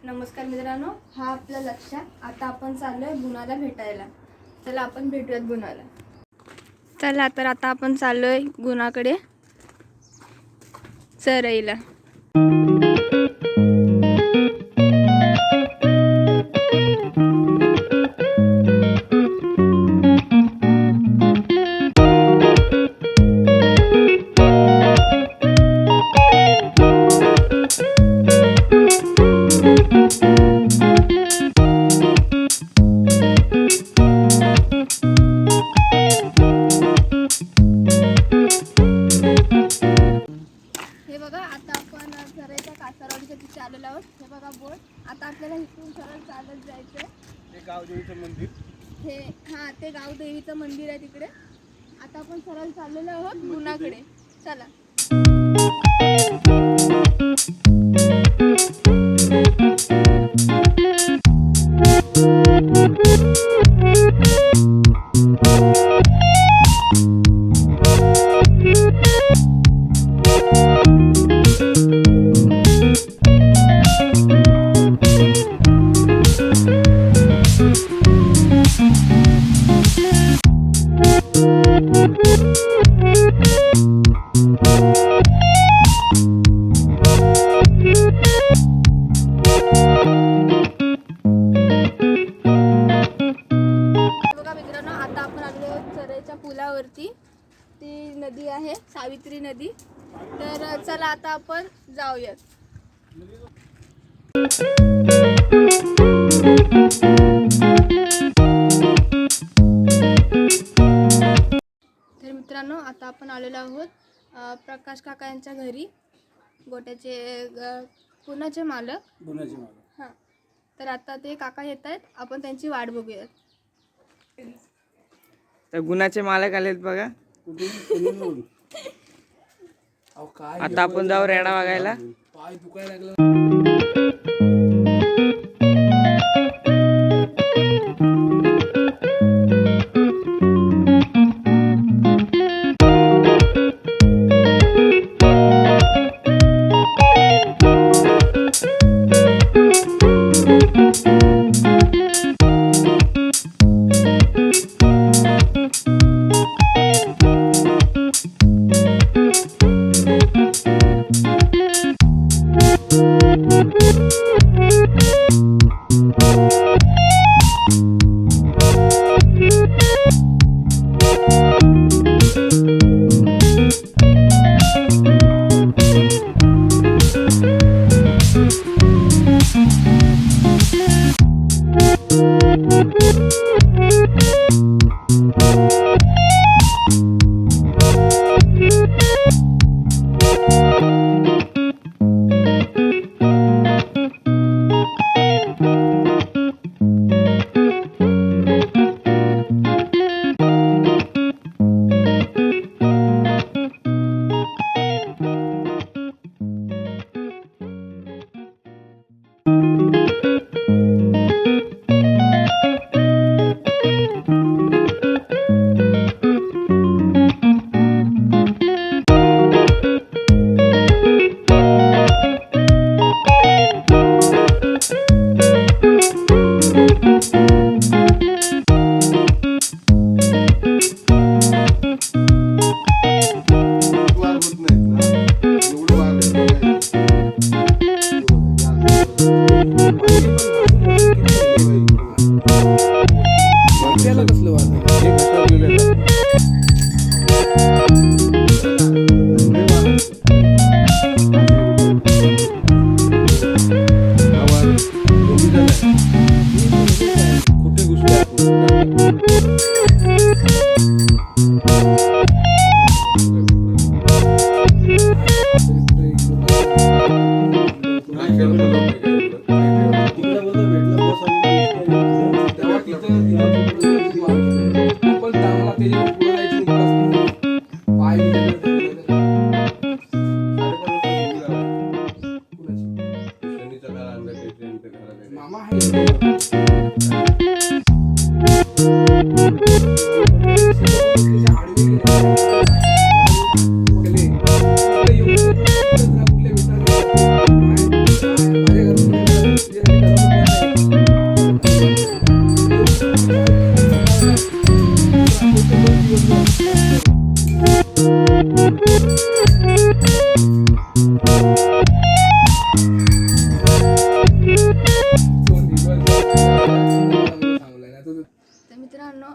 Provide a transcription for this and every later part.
नमस्कार मित्रांनो, हा आपला लक्ष. आता आपण चाललोय गुणाला भेटायला. चला आपण भेटूयात गुणाला. चला तर आता आपण चाललोय गुणाकडे चरईला. कासारवाडीच्या तिथे आलेलो आहोत. हे बघा बोर्ड. आता आपल्याला इथून सरळ चालत जायचंय. ते गावदेवीचं मंदिर. ते गावदेवीचं मंदिर आहे तिकडे. आता आपण सरळ चाललेलो आहोत गुणाकडे. चला. पुलावरती ती नदी आहे, सावित्री नदी. तर चला आता आपण जाऊयात. तर मित्रांनो, आता आपण आलेलो आहोत प्रकाश काका यांच्या घरी. गोट्याचे गुणाचे मालक. हां, तर आता ते काका येत आहेत. आपण त्यांची वाट बघूयात. तर गुणाचे मालक आलेत बघा. आता आपण जाऊ रेडा बघायला. पाय दुखायला लागला.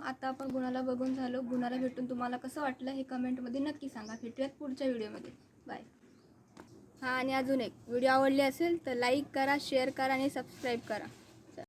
आता आपण गुणाला बघून झालो. गुणाला भेटून तुम्हाला कसं वाटलं हे कमेंटमध्ये नक्की सांगा. भेटूयात पुढच्या व्हिडिओमध्ये. बाय. हां, आणि अजून एक व्हिडिओ आवडली असेल तर लाईक करा, शेअर करा आणि सबस्क्राईब करा.